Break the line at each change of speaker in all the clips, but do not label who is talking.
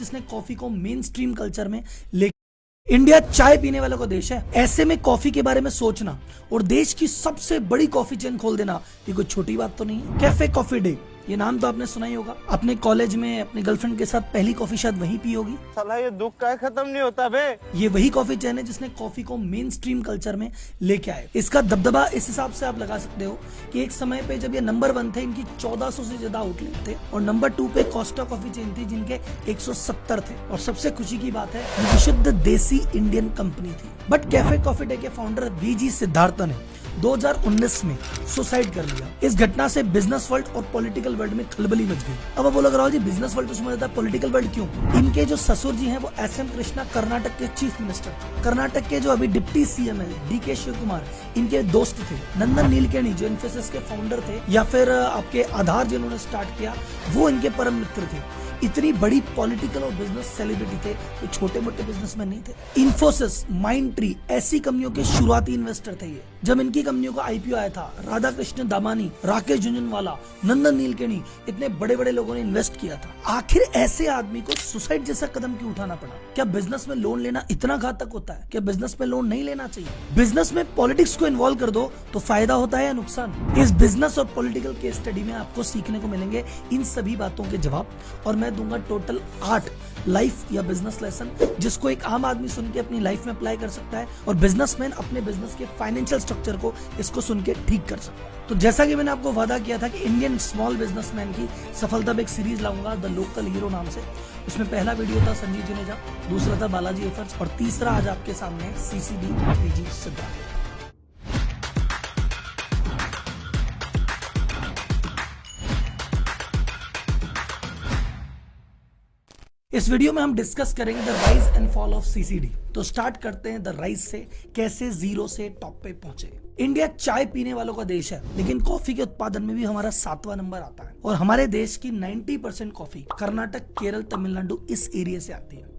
जिसने कॉफी को main stream culture में ले इंडिया चाय पीने वालों का देश है। ऐसे में कॉफी के बारे में सोचना और देश की सबसे बड़ी कॉफी चेन खोल देना ये कोई छोटी बात तो नहीं है। कैफे कॉफी डे, ये नाम तो आपने सुना ही होगा। अपने कॉलेज में अपनी गर्लफ्रेंड के साथ पहली कॉफी शायद वहीं पी होगी।
साला ये दुख का खत्म नहीं होता बे।
ये वही कॉफी चेन है जिसने कॉफी को मेन स्ट्रीम कल्चर में लेके आए। इसका दबदबा इस हिसाब से आप लगा सकते हो कि एक समय पे जब ये नंबर 1 थे, इनकी 1400 से ज्यादा आउटलेट थे और नंबर 2 पे कोस्टा कॉफी चेन थी जिनके 170 थे। और सबसे खुशी की बात है ये शुद्ध देसी इंडियन कंपनी थी। बट कैफे कॉफी डे के फाउंडर वीजी सिद्धार्थ ने 2019 में सुसाइड कर लिया। इस घटना से बिजनेस वर्ल्ड और पॉलिटिकल वर्ल्ड में खलबली मच गई। अब आप बोलोगे राहुल जी बिजनेस वर्ल्ड तो समझ आता है, पॉलिटिकल वर्ल्ड क्यों? इनके जो ससुर जी हैं वो एसएम कृष्णा कर्नाटक के चीफ मिनिस्टर, कर्नाटक के जो अभी डिप्टी सीएम है डीके शिव कुमार, इनके दोस्त थे। नंदन नीलकेणी जो इन्फोसिस के फाउंडर थे, या फिर आपके आधार जिन्होंने स्टार्ट किया, वो इनके परम मित्र थे। इतनी बड़ी पॉलिटिकल और बिजनेस सेलिब्रिटी थे, तो छोटे मोटे बिजनेसमैन नहीं थे। इन्फोसिस, माइंडट्री ऐसी कंपनियों के शुरुआती इन्वेस्टर थे ये। जब इनकी कंपनियों का आईपीओ आया था, राधा कृष्ण दामानी, राकेश झुंझुनवाला, नंदन नीलकेणी, इतने बड़े बड़े लोगों ने इन्वेस्ट किया था। आखिर ऐसे आदमी को सुसाइड जैसा कदम क्यों उठाना पड़ा? क्या बिजनेस में लोन लेना इतना घातक होता है? क्या बिजनेस में लोन नहीं लेना चाहिए? बिजनेस में पॉलिटिक्स को इन्वॉल्व कर दो तो फायदा होता है या नुकसान? इस बिजनेस और पॉलिटिकल केस स्टडी में आपको सीखने को मिलेंगे इन सभी बातों के जवाब, और मैं दूंगा टोटल 8 लाइफ या बिजनेस लेसन जिसको एक आम आदमी सुन के अपनी लाइफ में अप्लाई कर सकता है और बिजनेसमैन अपने बिजनेस के फाइनेंशियल स्ट्रक्चर को इसको सुन के ठीक कर सकता है। तो जैसा कि मैंने आपको वादा किया था कि इंडियन स्मॉल बिजनेसमैन की सफलता पे एक सीरीज लाऊंगा द लोकल हीरो नाम से। उसमें पहला वीडियो था संजीव जुनेजा, दूसरा था बालाजी एफर्ट्स और तीसरा आज आपके सामने सीसीडी वीजी सिद्धार्थ। इस वीडियो में हम डिस्कस करेंगे the rise and fall of CCD. तो स्टार्ट करते हैं द राइज से, कैसे जीरो से टॉप पे पहुंचे। इंडिया चाय पीने वालों का देश है, लेकिन कॉफी के उत्पादन में भी हमारा 7वां नंबर आता है। और हमारे देश की 90% कॉफी कर्नाटक, केरल, तमिलनाडु इस एरिया से आती है।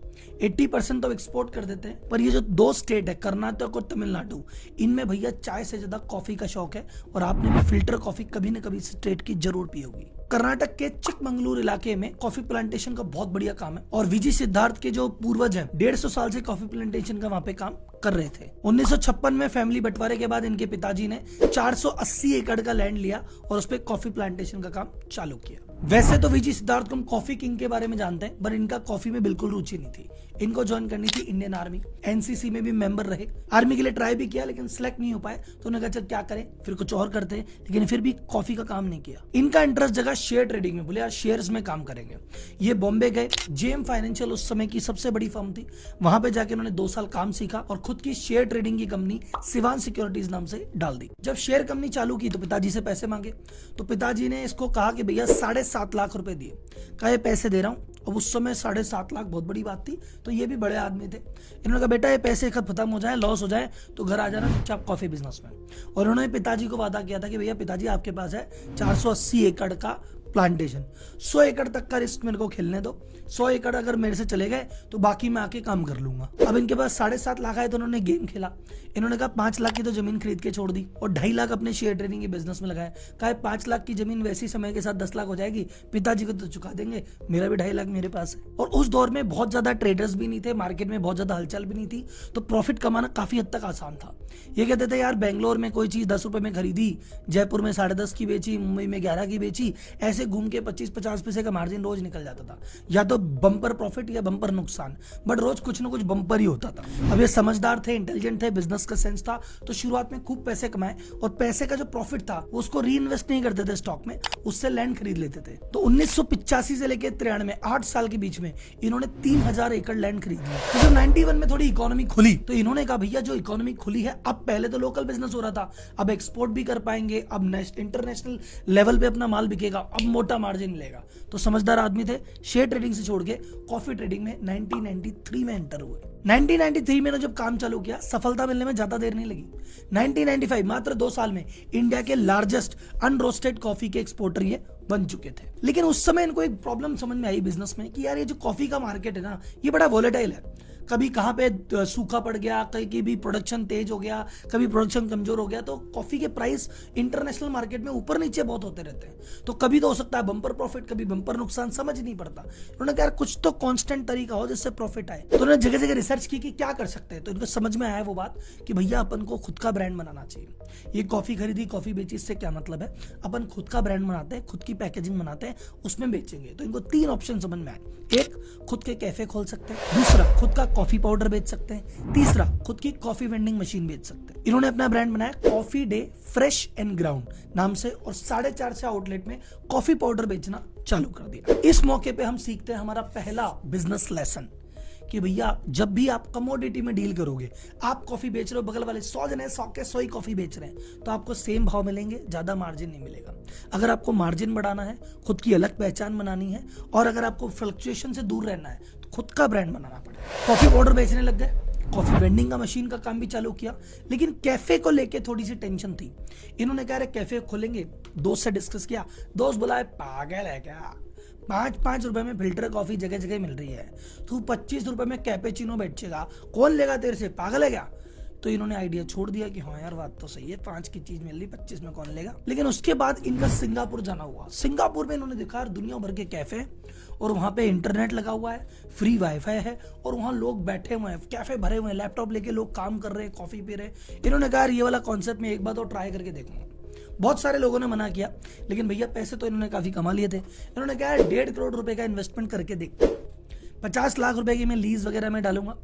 80% तो एक्सपोर्ट कर देते हैं। पर ये जो 2 स्टेट है कर्नाटक और तमिलनाडु, इनमें भैया चाय से ज्यादा कॉफी का शौक है। और आपने भी फिल्टर कॉफी कभी न कभी स्टेट की जरूर पी होगी। कर्नाटक के चिकमंगलुरु इलाके में कॉफी प्लांटेशन का बहुत बढ़िया काम है और वीजी सिद्धार्थ के जो पूर्वज हैं 150 साल से कॉफी प्लांटेशन का वहां पे काम कर रहे थे। 1956 में फैमिली बंटवारे के बाद इनके पिताजी ने 480 एकड़ का लैंड लिया और उस पर कॉफी प्लांटेशन का काम चालू किया। वैसे तो वीजी सिद्धार्थ को हम कॉफी किंग के बारे में जानते हैं, पर इनका कॉफी में बिल्कुल रुचि नहीं थी। इनको ज्वाइन करनी थी इंडियन आर्मी, एनसीसी में भी मेंबर रहे, आर्मी के लिए ट्राई भी किया लेकिन सिलेक्ट नहीं हो पाए। तो उन्होंने कहा चल क्या करें, फिर कुछ और करते हैं, लेकिन फिर भी कॉफी का काम नहीं किया। इनका इंटरेस्ट जगह शेयर ट्रेडिंग में, बोले यार शेयर्स में काम करेंगे। ये बॉम्बे गए, जेएम फाइनेंशियल उस समय की सबसे बड़ी फर्म थी, वहां पे जाके उन्होंने 2 साल काम सीखा और खुद की शेयर ट्रेडिंग की कंपनी सिवान सिक्योरिटीज नाम से डाल दी। जब शेयर कंपनी चालू की तो पिताजी से पैसे मांगे, तो पिताजी ने इसको कहा कि भैया 7.5 लाख रुपए दिए। कहा ये पैसे दे रहा हूं। अब उस समय 7.5 लाख बहुत बड़ी बात थी, तो ये भी बड़े आदमी थे। इन्होंने कहा बेटा ये पैसे खत्म हो जाए, लॉस हो जाए तो घर आ जाना चुपचाप कॉफी बिजनेस में। और उन्होंने पिताजी को वादा किया था कि भैया पिताजी आपके पास है 480 एकड़ का प्लांटेशन, 100 एकड़ तक का रिस्क मेरे को खेलने दो। 100 एकड़ अगर मेरे से चले गए तो बाकी मैं आके काम कर लूंगा। अब इनके पास 7.5 लाख आए तो उन्होंने गेम खेला। इन्होंने कहा 5 लाख की तो जमीन खरीद के छोड़ दी और 2.5 लाख अपने शेयर ट्रेडिंग के बिजनेस में लगाए। कहा 5 लाख की जमीन वैसी समय के साथ 10 लाख हो जाएगी, पिताजी को तो चुका देंगे, मेरा भी 2.5 लाख मेरे पास है। और उस दौर में बहुत ज्यादा ट्रेडर्स भी नहीं थे, मार्केट में बहुत ज्यादा हलचल भी नहीं थी, तो प्रॉफिट कमाना काफी हद तक आसान था। ये कहते थे यार बेंगलोर में कोई चीज 10 रुपए में खरीदी, जयपुर में 10.5 की बेची, मुंबई में 11 की बेची, ऐसे घूम के 25-50 पैसे का मार्जिन रोज निकल जाता था। या तो बम्पर प्रॉफिट या बम्पर नुकसान, बट रोज कुछ ना कुछ बम्पर ही होता था। अब ये समझदार थे, इंटेलिजेंट थे, बिजनेस का सेंस था, तो शुरुआत में खूब पैसे कमाए और पैसे का जो प्रॉफिट था उसको री इन्वेस्ट नहीं करते थे स्टॉक में, उससे लैंड खरीद लेते थे। तो 1985 से लेकर 93, 8 साल के बीच में इन्होंने 3000 एकड़ लैंड खरीद लिया। तो जब 91 में थोड़ी इकोनॉमी खुली तो इन्होंने कहा भैया जो इकोनॉमी खुली है, अब पहले तो लोकल बिजनेस हो रहा था, अब एक्सपोर्ट भी कर पाएंगे, अब इंटरनेशनल लेवल पे अपना माल बिकेगा, अब मोटा मार्जिन मिलेगा। तो समझदार आदमी थे, शेयर ट्रेडिंग से छोड़ के कॉफी ट्रेडिंग में 1993 में एंटर हुए। 1993 में जब काम चालू किया, सफलता मिलने में ज्यादा देर नहीं लगी। 1995 मात्र 2 साल में इंडिया के लार्जेस्ट अनरोस्टेड कॉफी के एक्सपोर्टर ये बन चुके थे। लेकिन उस समय इनको एक प्रॉब्लम समझ में आई बिजनेस में कि यार ये जो कॉफी का मार्केट है ना, ये बड़ा वोलेटाइल है। कभी कहाँ पे सूखा पड़ गया, कहीं भी प्रोडक्शन तेज हो गया, कभी प्रोडक्शन कमजोर हो गया, तो कॉफी के प्राइस इंटरनेशनल मार्केट में ऊपर नीचे बहुत होते रहते हैं। तो कभी तो हो सकता है बम्पर प्रॉफिट, कभी बम्पर नुकसान, समझ नहीं पड़ता। उन्होंने कहा कुछ तो कांस्टेंट तरीका हो जिससे प्रॉफिट आए। तो उन्होंने जगह जगह रिसर्च की कि क्या कर सकते हैं। तो इनको समझ में आया वो बात कि भैया अपन को खुद का ब्रांड बनाना चाहिए। ये कॉफी खरीदी, कॉफी बेची, इससे क्या मतलब है, अपन खुद का ब्रांड बनाते हैं, खुद की पैकेजिंग बनाते हैं, उसमें बेचेंगे। तो इनको 3 ऑप्शन समझ में आए। एक, खुद के कैफे खोल सकते हैं। दूसरा, खुद का कॉफी पाउडर बेच सकते हैं। तीसरा, खुद की कॉफी वेंडिंग मशीन बेच सकते हैं। इन्होंने अपना ब्रांड बनाया coffee day fresh and ground नाम से, और 450 आउटलेट में कॉफी पाउडर बेचना चालू कर दिया। इस मौके पे हम सीखते हैं हमारा पहला बिजनेस लेसन कि भैया जब भी आप कमोडिटी में डील करोगे, आप कॉफी बेच रहे हो, बगल वाले 100 जने 100 के 100 ही कॉफी बेच रहे हैं, तो आपको सेम भाव मिलेंगे, ज्यादा मार्जिन नहीं मिलेगा। अगर आपको मार्जिन बढ़ाना है, खुद की अलग पहचान बनानी है, और अगर आपको फ्लक्चुएशन से दूर रहना है, तो खुद का ब्रांड बनाना पड़ेगा। कॉफी पाउडर बेचने लग गए, कॉफी वेंडिंग का मशीन का काम भी चालू किया, लेकिन कैफे को लेके थोड़ी सी टेंशन थी। इन्होंने कहा कैफे खोलेंगे, दोस्त से डिस्कस किया, दोस्त बोला पागल है क्या, 5-5 रुपए में फिल्टर कॉफी जगह जगह मिल रही है, तू 25 रुपए में कैपेचिनो बेचेगा, कौन लेगा तेरे से, पागल है क्या। तो इन्होंने आइडिया छोड़ दिया कि हाँ यार बात तो सही है, 5 की चीज मिल रही 25 में कौन लेगा। लेकिन उसके बाद इनका सिंगापुर जाना हुआ। सिंगापुर में इन्होंने देखा दुनिया भर के कैफे, और वहां पे इंटरनेट लगा हुआ है, फ्री वाईफाई है, और वहां लोग बैठे हुए हैं, कैफे भरे हुए हैं, लैपटॉप लेके लोग काम कर रहे हैं, कॉफी पी रहे हैं। इन्होंने कहा ये वाला कॉन्सेप्ट में एक बार तो ट्राई करके देखूंगा। बहुत सारे लोगों ने मना किया, लेकिन भैया पैसे तो इन्होंने काफी कमा लिए थे। इन्होंने कहा 1.5 करोड़ रुपए का इन्वेस्टमेंट करके देखते हैं। 50 लाख रुपए की मैं लीज वगैरह में डालूंगा,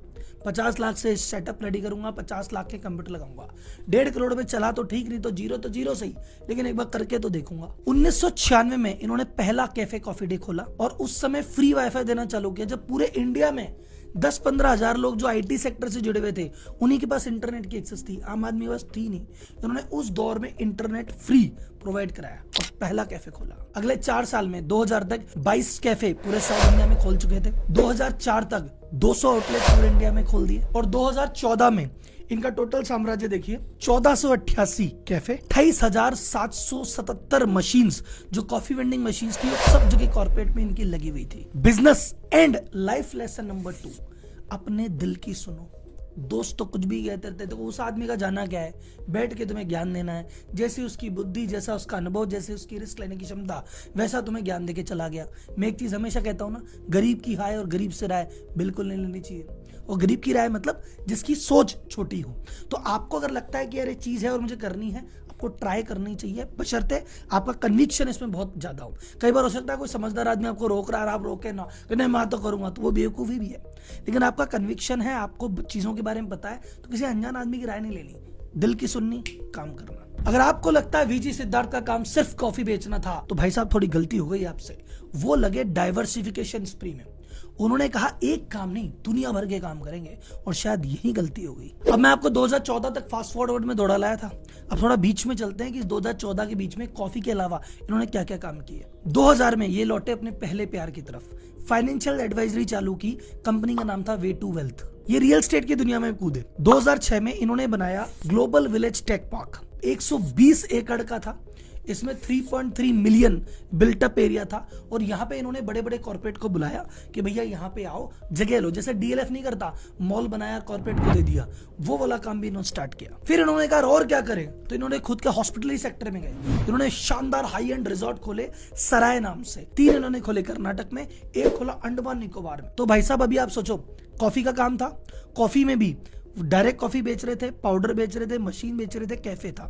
50 लाख से सेटअप रेडी करूंगा, 50 लाख के कंप्यूटर लगाऊंगा। 1.5 करोड़ में चला तो ठीक, नहीं तो जीरो सही, लेकिन एक बार करके तो देखूंगा। 1996 में इन्होंने पहला कैफे कॉफी डे खोला, और उस समय फ्री वाईफाई देना चालू किया, जब पूरे इंडिया में 10-15 हजार लोग जो आईटी सेक्टर से जुड़े हुए थे, उन्हीं के पास इंटरनेट की एक्सेस थी, आम आदमी के पास थी नहीं। उन्होंने उस दौर में इंटरनेट फ्री प्रोवाइड कराया और पहला कैफे खोला। अगले 4 साल में 2000 तक 22 कैफे पूरे साउथ इंडिया में खोल चुके थे। 2004 तक 200 आउटलेट पूरे इंडिया में खोल दिए, और 2014 में इनका टोटल साम्राज्य देखिए, 1488 कैफे, 28,777 मशीन्स, जो कॉफी वेंडिंग मशीन्स थी, सब जगह कॉर्पोरेट में इनकी लगी हुई थी। Business and life lesson number 2, अपने दिल की सुनो। दोस्त तो कुछ भी कहते रहते, तो उस आदमी का जाना क्या है, बैठ के तुम्हें ज्ञान देना है, जैसी उसकी बुद्धि, जैसा उसका अनुभव, जैसे उसकी रिस्क लेने की क्षमता, वैसा तुम्हें ज्ञान देके चला गया। मैं एक चीज हमेशा कहता हूं ना, गरीब की हाय और गरीब से राय बिल्कुल नहीं लेनी चाहिए। और गरीब की राय मतलब जिसकी सोच छोटी हो। तो आपको अगर लगता है कि यार ये चीज है और मुझे करनी है, आपको ट्राई करनी चाहिए, बशर्ते आपका कन्विक्शन इसमें बहुत ज्यादा हो। कई बार हो सकता है कोई समझदार आदमी आपको रोक रहा है, आप रोके ना, नहीं मैं तो करूंगा, तो वो बेवकूफी भी है। लेकिन आपका कन्विक्शन है, आपको चीजों के बारे में पता है, तो किसी अनजान आदमी की राय नहीं लेनी, दिल की सुननी, काम करना। अगर आपको लगता है वीजी सिद्धार्थ का काम सिर्फ कॉफी बेचना था, तो भाई साहब थोड़ी गलती हो गई आपसे। वो लगे डाइवर्सिफिकेशन स्प्री में। उन्होंने कहा एक काम नहीं, दुनिया भर के काम करेंगे, और शायद यही गलती हो गई। अब मैं आपको 2014 तक फास्ट फॉरवर्ड में दौड़ा लाया था, अब थोड़ा बीच में चलते हैं कि 2014 के बीच में कॉफी के अलावा इन्होंने क्या क्या काम किए। 2000 में ये लौटे अपने पहले प्यार की तरफ, फाइनेंशियल एडवाइजरी चालू की, कंपनी का नाम था वे टू वेल्थ। ये रियल एस्टेट की दुनिया में कूदे। 2006 में इन्होंने बनाया ग्लोबल विलेज टेक पार्क, 120 एकड़ का था, इसमें 3.3 मिलियन बिल्टअप एरिया था, और यहाँ पे इन्होंने बड़े बड़े कॉर्पोरेट को बुलाया कि भैया यहाँ पे आओ, जगह लो, जैसे डीएलएफ नहीं करता, मॉल बनाया कॉर्पोरेट को दे दिया, वो वाला काम भी इन्होंने स्टार्ट किया। फिर इन्होंने कहा और क्या करें, तो इन्होंने खुद के हॉस्पिटली सेक्टर में गए, इन्होंने शानदार हाई एंड रिजॉर्ट खोले सराय नाम से, 3 इन्होंने खोले कर्नाटक में, 1 खोला अंडमान निकोबार में। तो भाई साहब अभी आप सोचो, कॉफी का काम था, कॉफी में भी डायरेक्ट कॉफी बेच रहे थे, पाउडर बेच रहे थे, मशीन बेच रहे थे, कैफे था,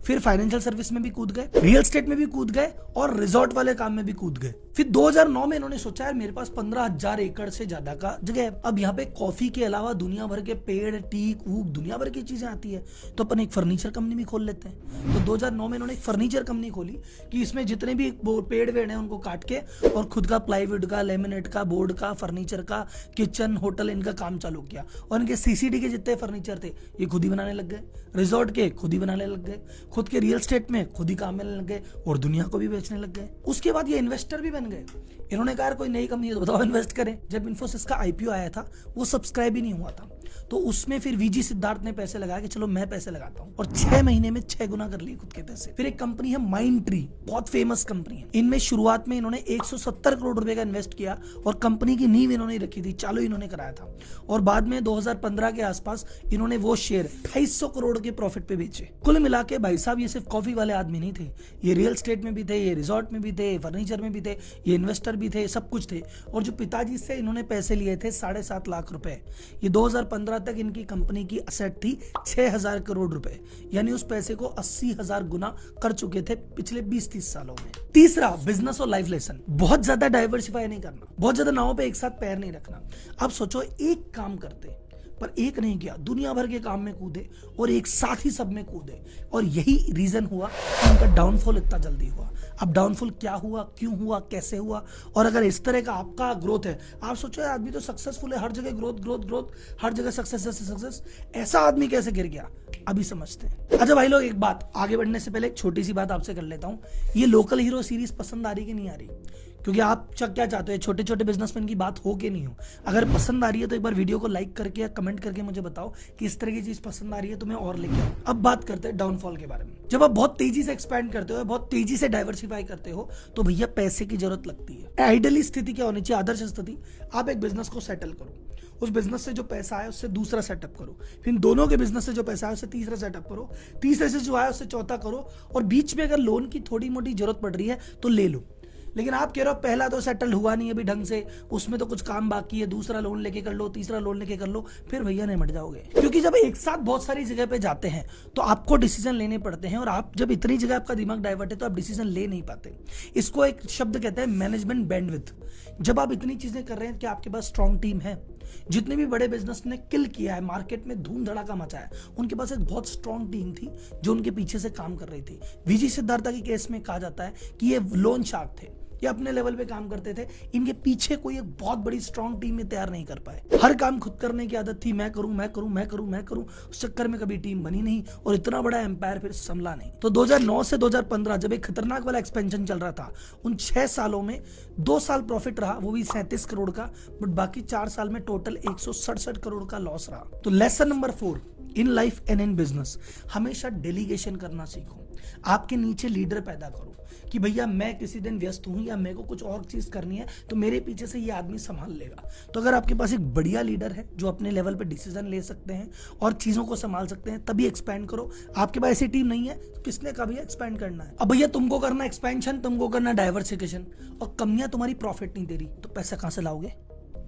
फिर फाइनेंशियल सर्विस में भी कूद गए, रियल एस्टेट में भी कूद गए, और रिजॉर्ट वाले काम में भी कूद गए। फिर 2009 में इन्होंने सोचा यार मेरे पास 15,000 एकड़ से ज्यादा का जगह है, अब यहाँ पे कॉफी के अलावा दुनिया भर के पेड़, टीक, ऊख, दुनिया भर की चीजें आती है, तो अपन एक फर्नीचर कंपनी भी खोल लेते हैं। तो 2009 में इन्होंने एक फर्नीचर कंपनी खोली कि इसमें जितने भी पेड़ वेड़ हैं उनको काट के, और खुद का प्लाईवुड का, लेमिनेट का, बोर्ड का, फर्नीचर का, किचन, होटल, इनका काम चालू किया। और इनके सीसीडी के जितने फर्नीचर थे ये खुद ही बनाने लग गए, रिजॉर्ट के खुद ही बनाने लग गए, खुद के रियल एस्टेट में खुद ही काम में लग गए, और दुनिया को भी बेचने लग गए। उसके बाद ये इन्वेस्टर भी बन गए। इन्होंने कहा कोई नई कंपनी है तो बताओ इन्वेस्ट करें। जब इन्फोसिस का आईपीओ आया था, वो सब्सक्राइब ही नहीं हुआ था, तो उसमें फिर वीजी सिद्धार्थ ने पैसे लगाया कि चलो मैं पैसे लगाता हूं, और 6 महीने में 6 गुना कर लिए खुद के पैसे। फिर एक कंपनी है माइंड ट्री, बहुत फेमस कंपनी है। इनमें शुरुआत में इन्होंने 170 करोड़ रुपए का इन्वेस्ट किया और कंपनी की नींव इन्होंने रखी थी, चालू इन्होंने कराया था, और बाद में 2015 के आसपास इन्होंने वो शेयर 250 करोड़ के प्रॉफिट पे बेचे। कुल मिला के भाई साहब ये सिर्फ कॉफी वाले आदमी नहीं थे, ये रियल एस्टेट में भी थे, ये रिजॉर्ट में भी थे, फर्नीचर में भी थे, ये इन्वेस्टर भी थे, सब कुछ थे। और जो पिताजी से इन्होंने पैसे लिए थे 7.5 लाख रुपए, ये 2015 तक इनकी कंपनी की असेट थी 6000 करोड़ रुपए, यानी उस पैसे को 80,000 गुना कर चुके थे पिछले 20-30 सालों में। तीसरा, बिजनेस और लाइफ लेसन, बहुत ज्यादा डाइवर्सिफाई नहीं करना, बहुत ज्यादा नावों पे एक साथ पैर नहीं रखना। अब सोचो एक काम करते पर एक नहीं किया, दुनिया भर के काम में कूदे और एक साथ ही सब में कूदे, और यही रीजन हुआ कि उनका डाउनफॉल इतना जल्दी हुआ। अब डाउनफॉल क्या हुआ, क्यों हुआ, कैसे हुआ, और अगर इस तरह का आपका ग्रोथ है, आप सोचो आदमी तो सक्सेसफुल है, हर जगह ग्रोथ ग्रोथ ग्रोथ, हर जगह सक्सेस, ऐसा आदमी कैसे गिर गया, अभी समझते हैं। अच्छा भाई लोग, एक बात आगे बढ़ने से पहले एक छोटी सी बात आपसे कर लेता हूं, ये लोकल हीरो सीरीज पसंद आ रही कि नहीं आ रही? क्योंकि आप क्या चाहते हो, छोटे छोटे बिजनेसमैन की बात हो कि नहीं हो? अगर पसंद आ रही है तो एक बार वीडियो को लाइक करके या कमेंट करके मुझे बताओ कि इस तरह की चीज पसंद आ रही है तो मैं और लेके आऊं। अब बात करते हैं डाउनफॉल के बारे में। जब आप बहुत तेजी से एक्सपैंड करते हो, बहुत तेजी से डाइवर्सिफाई करते हो, तो भैया पैसे की जरूरत लगती है। आइडियली स्थिति क्या होनी चाहिए, आदर्श स्थिति, आप एक बिजनेस को सेटल करो, उस बिजनेस से जो पैसा आए उससे दूसरा सेटअप करो, फिर दोनों के बिजनेस से जो पैसा आए उससे तीसरा सेटअप करो, तीसरे से जो आए उससे चौथा करो, और बीच में अगर लोन की थोड़ी मोटी जरूरत पड़ रही है तो ले लो। लेकिन आप कह रहे हो पहला तो सेटल हुआ नहीं अभी ढंग से, उसमें तो कुछ काम बाकी है, दूसरा लोन लेके कर लो, तीसरा लोन लेके कर लो, फिर भैया नहीं मट जाओगे। क्योंकि जब एक साथ बहुत सारी जगह पे जाते हैं तो आपको डिसीजन लेने पड़ते हैं, और आप जब इतनी जगह आपका दिमाग डाइवर्ट है तो आप डिसीजन ले नहीं पाते। इसको एक शब्द कहते हैं मैनेजमेंट बैंडविड्थ। जब आप इतनी चीजें कर रहे हैं कि आपके पास स्ट्रॉन्ग टीम है, जितने भी बड़े बिजनेस ने किल किया है, मार्केट में धूम धड़ाका मचाया, उनके पास एक बहुत स्ट्रॉन्ग टीम थी जो उनके पीछे से काम कर रही थी। वीजी सिद्धार्थ के केस में कहा जाता है कि ये लोन शार्क थे, ये अपने लेवल पे काम करते थे, इनके पीछे कोई एक बहुत बड़ी स्ट्रॉन्ग टीम में तैयार नहीं कर पाए। हर काम खुद करने की आदत थी, मैं करूं, उस चक्कर में कभी टीम बनी नहीं और इतना बड़ा एम्पायर फिर संभला नहीं। तो 2009 से 2015 जब एक खतरनाक वाला एक्सपेंशन चल रहा था, उन 6 सालों में 2 साल प्रॉफिट रहा, वो भी 37 करोड़ का, बट बाकी 4 साल में टोटल 167 करोड़ का लॉस रहा। तो lesson number 4 in life and in business, हमेशा डेलीगेशन करना सीखो। आपके नीचे लीडर पैदा करो कि भैया मैं किसी दिन व्यस्त हूं या मेरे को कुछ और चीज करनी है तो मेरे पीछे से ये आदमी संभाल लेगा। तो अगर आपके पास एक बढ़िया लीडर है जो अपने लेवल पे डिसीजन ले सकते हैं और चीजों को संभाल सकते हैं, तभी एक्सपैंड करो। आपके पास ऐसी टीम नहीं है तो किसने कभी एक्सपैंड करना है? अब भैया तुमको करना एक्सपेंशन, तुमको करना डाइवर्सिफिकेशन, और कंपनियां तुम्हारी प्रॉफिट नहीं दे रही, तो पैसा कहां से लाओगे?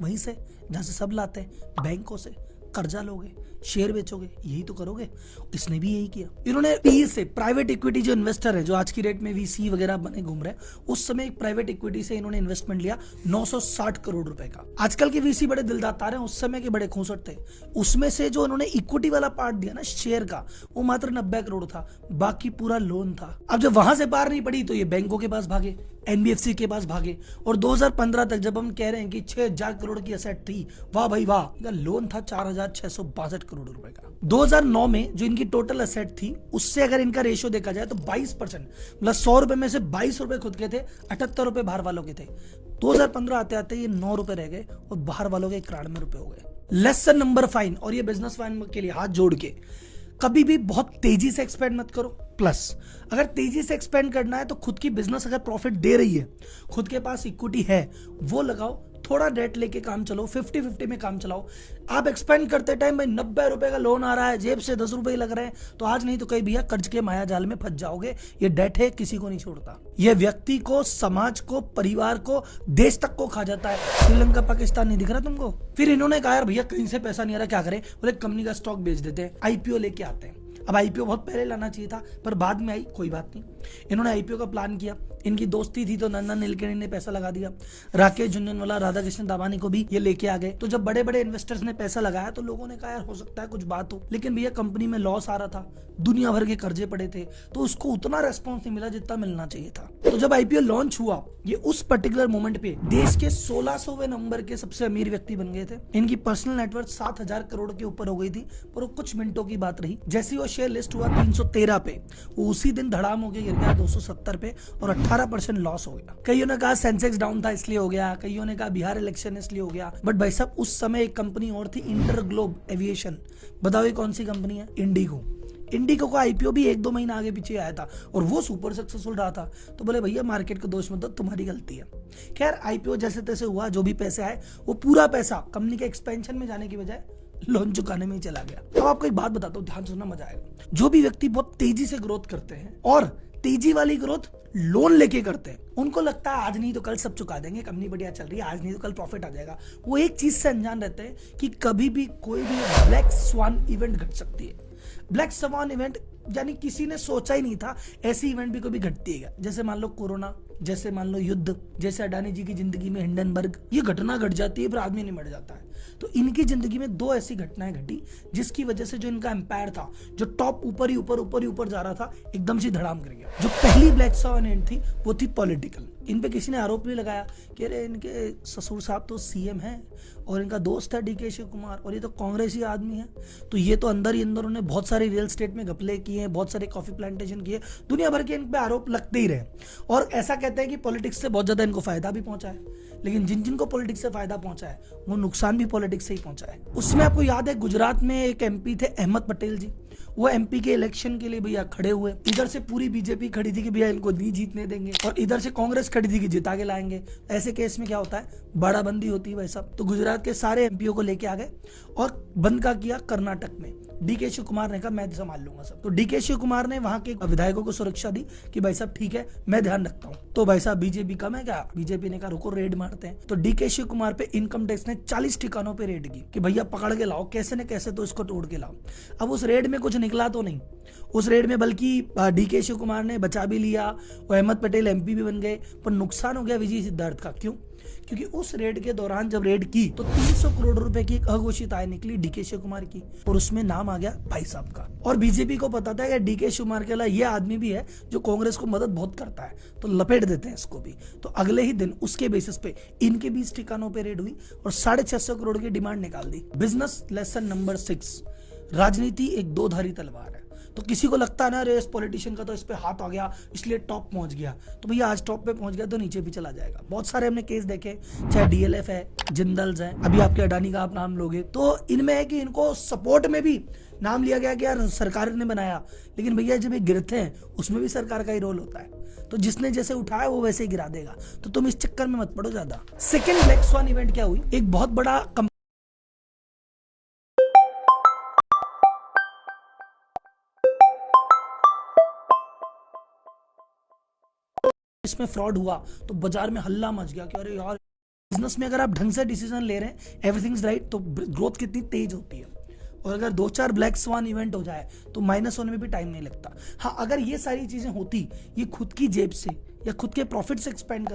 वहीं से जहां से सब लाते हैं, बैंकों से। कर्जा लोगे, शेयर बेचोगे, यही तो करोगे। इसने भी यही किया। इन्होंने पी से, प्राइवेट इक्विटी जो इन्वेस्टर है, जो आज की रेट में वीसी वगैरह बने घूम रहे हैं, उस समय एक प्राइवेट इक्विटी से इन्होंने इन्वेस्टमेंट लिया 960 करोड़ रुपए का। आजकल के वीसी बड़े दिलदार हैं, उस समय के बड़े खूंसट थे। उसमें से जो इन्होंने इक्विटी वाला पार्ट दिया ना शेयर का, वो मात्र 90 करोड़ था, बाकी पूरा लोन था। अब जब वहां से पार नहीं पड़ी तो ये बैंकों के पास भागे, एनबीएफसी के पास भागे, और 2015 तक जब हम कह रहे हैं कि 6000 करोड़ की एसेट थी, वाह भाई वाह, लोन था 4662 करोड़ रुपए का। 2009 में जो इनकी टोटल एसेट थी, उससे अगर इनका रेशियो देखा जाए तो 22%, मतलब 100 रुपए में से 22 रुपए खुद के थे, 78 रुपए बाहर वालों के थे। 2015 आते आते ये 9 रुपए रह गए और बाहर वालों के 91 रुपए हो गए। लेसन नंबर 5, और ये बिजनेस मैन के लिए हाथ जोड़ के, कभी भी बहुत तेजी से एक्सपेंड मत करो। प्लस अगर तेजी से एक्सपेंड करना है तो खुद की बिजनेस अगर प्रॉफिट दे रही है, खुद के पास इक्विटी है, वो लगाओ। थोड़ा डेट लेके काम चलो, 50-50 में काम चलाओ। आप एक्सपेंड करते टाइम भाई 90 रुपए का लोन आ रहा है, जेब से 10 रुपए लग रहे हैं, तो आज नहीं तो कहीं भैया कर्ज के माया जाल में फंस जाओगे। ये डेट है, किसी को नहीं छोड़ता। ये व्यक्ति को, समाज को, परिवार को, देश तक को खा जाता है। श्रीलंका पाकिस्तान नहीं दिख रहा तुमको? फिर इन्होंने कहा यार भैया कहीं से पैसा नहीं आ रहा, क्या करें? बोले कंपनी का स्टॉक बेच देते हैं, आईपीओ लेके आते हैं। अब आईपीओ बहुत पहले लाना चाहिए था, पर बाद में आई, कोई बात नहीं। इन्होंने आईपीओ का प्लान किया, इनकी दोस्ती थी तो नंदन नीलकंठी ने पैसा लगा दिया, राकेश झुनझुनवाला, राधाकृष्ण दामानी को भी ये लेके आ गए। तो जब बड़े बड़े इन्वेस्टर्स ने पैसा लगाया तो लोगों ने कहा यार हो सकता है कुछ बात हो, लेकिन भैया कंपनी में लॉस आ रहा था, दुनिया भर के कर्जे पड़े थे, तो उसको उतना रेस्पॉन्स नहीं मिला जितना मिलना चाहिए था। तो जब आईपीओ लॉन्च हुआ, ये उस पर्टिकुलर मोमेंट पे देश के 1600वें नंबर के सबसे अमीर व्यक्ति बन गए थे। इनकी पर्सनल नेटवर्थ 7000 करोड़ के ऊपर हो गई थी, पर वो कुछ मिनटों की बात रही। जैसे वो शेयर लिस्ट हुआ 313 पे, वो उसी दिन धड़ाम होकर गिर गया 270 पे और 18% लॉस हो गया। कईयों ने कहा सेंसेक्स डाउन था इसलिए हो गया, कईयों ने कहा बिहार इलेक्शन इसलिए हो गया, बट भाई साहब उस समय एक कंपनी और थी, इंटरग्लोब एविएशन। बताओ ये कौन सी कंपनी है? इंडिगो। इंडिगो का आईपीओ भी 1-2 महीना आगे पीछे आया था और वो सुपर सक्सेसफुल रहा था। तो बोले भैया मार्केट को दोष मत दो, तुम्हारी गलती है। खैर आईपीओ जैसे तैसे हुआ, जो भी पैसे आए वो पूरा पैसा कंपनी के एक्सपेंशन में जाने की बजाय लोन चुकाने में ही चला गया। अब आपको एक बात बताता हूँ, ध्यान सुनना, मजा आएगा। जो भी व्यक्ति बहुत तेजी से ग्रोथ करते हैं और तेजी वाली ग्रोथ लोन लेके करते हैं, उनको लगता है आज नहीं तो कल सब चुका देंगे, कंपनी बढ़िया चल रही है, आज नहीं तो कल प्रॉफिट आ जाएगा। वो एक चीज से अनजान रहते हैं कि कभी भी कोई भी ब्लैक स्वान इवेंट घट सकती है। ब्लैक स्वान इवेंट यानी किसी ने सोचा ही नहीं था ऐसी इवेंट भी कभी घटती है। जैसे मान लो कोरोना, जैसे मान लो युद्ध, जैसे अडानी जी की जिंदगी में हिंडनबर्ग, ये घटना घट जाती है पर आदमी नहीं मर जाता है। तो इनकी जिंदगी में 2 ऐसी घटनाएं घटी जिसकी वजह से जो इनका एम्पायर था, जो टॉप ऊपर ही ऊपर जा रहा था, एकदम से धड़ाम कर गया। जो पहली ब्लैक स्वान इवेंट थी वो थी पॉलिटिकल। इन पे किसी ने आरोप भी लगाया कि अरे इनके ससुर साहब तो सीएम हैं और इनका दोस्त है डीके शिव कुमार और ये तो कांग्रेसी आदमी है, तो ये तो अंदर ही अंदर उन्हें बहुत सारे रियल एस्टेट में घपले किए हैं, बहुत सारे कॉफी प्लांटेशन किए, दुनिया भर के इन पे आरोप लगते ही रहे। और ऐसा कहते हैं कि पॉलिटिक्स से बहुत ज्यादा इनको फायदा भी पहुंचा है, लेकिन जिन जिनको पॉलिटिक्स से फायदा पहुंचा है वो नुकसान भी पॉलिटिक्स से ही पहुंचा है। उसमें आपको याद है गुजरात में एक एमपी थे अहमद पटेल जी, वो एमपी के इलेक्शन के लिए भैया खड़े हुए। इधर से पूरी बीजेपी खड़ी थी कि भैया इनको नहीं जीतने देंगे और इधर से कांग्रेस खड़ी थी कि जिता के लाएंगे। ऐसे केस में क्या होता है, बड़ा बंदी होती है भाई साहब। तो गुजरात के सारे एमपीओ को लेके आ गए और बंद का किया कर्नाटक में। डीके शिव कुमार ने कहा मैं संभाल लूंगा सब। तो डीके शिव कुमार ने वहां के विधायकों को सुरक्षा दी कि भाई साहब ठीक है मैं ध्यान रखता हूँ। तो भाई साहब बीजेपी कम है क्या? बीजेपी ने कहा रुको रेड मारते हैं। तो डीके शिव कुमार पे इनकम टैक्स ने 40 ठिकानों पे रेड की कि भैया पकड़ के लाओ, कैसे न कैसे तो इसको तोड़ के लाओ। अब उस रेड में कुछ निकला तो नहीं, उस रेड में बल्कि डीके शिव कुमार ने बचा भी लिया और अहमद पटेल एमपी भी बन गए, पर नुकसान हो गया विजय सिद्धार्थ का। क्यों? क्योंकि उस रेड के दौरान जब रेड की तो 300 करोड़ रुपए की एक अघोषित आय निकली डीके शिव कुमार की और उसमें नाम आ गया भाई साहब का। और बीजेपी को पता था कि डीके शिव कुमार के अलावा ये आदमी भी है जो कांग्रेस को मदद बहुत करता है, तो लपेट देते हैं इसको भी। तो अगले ही दिन उसके बेसिस पे इनके 20 ठिकानों पे रेड हुई और 650 करोड़ की डिमांड निकाल दी। बिजनेस लेसन नंबर 6, राजनीति एक 2धारी तलवार है। तो किसी को लगता है ना अरे इस पॉलिटिशियन का तो इस पे हाथ आ गया इसलिए टॉप पहुंच गया, तो भैया आज टॉप पे पहुंच गया तो नीचे भी चला जाएगा। बहुत सारे हमने केस देखे, चाहे डीएलएफ है, जिंदल्स है, अभी आपके अडानी का आप नाम लोगे तो इनमें है कि इनको सपोर्ट में भी नाम लिया गया कि यार सरकार ने बनाया, लेकिन भैया जब ये गिरते हैं उसमें भी सरकार का ही रोल होता है। तो जिसने जैसे उठाया वो वैसे ही गिरा देगा, तो तुम इस चक्कर में मत पड़ो ज्यादा। सेकेंड ब्लैक स्वान इवेंट क्या हुई, एक बहुत बड़ा इसमें फ्रॉड हुआ तो बाजार में हल्ला मच गया कि अरे यार बिजनेस में अगर आप ढंग से डिसीजन ले रहे हैं, एवरीथिंग इज राइट, तो ग्रोथ कितनी तेज होती है। और अगर 2-4 ब्लैक स्वान इवेंट हो जाए तो माइनस होने में भी टाइम नहीं लगता। हाँ, अगर ये सारी चीजें होती, ये खुद की जेब से या खुद के प्रॉफिट से एक्सपेंड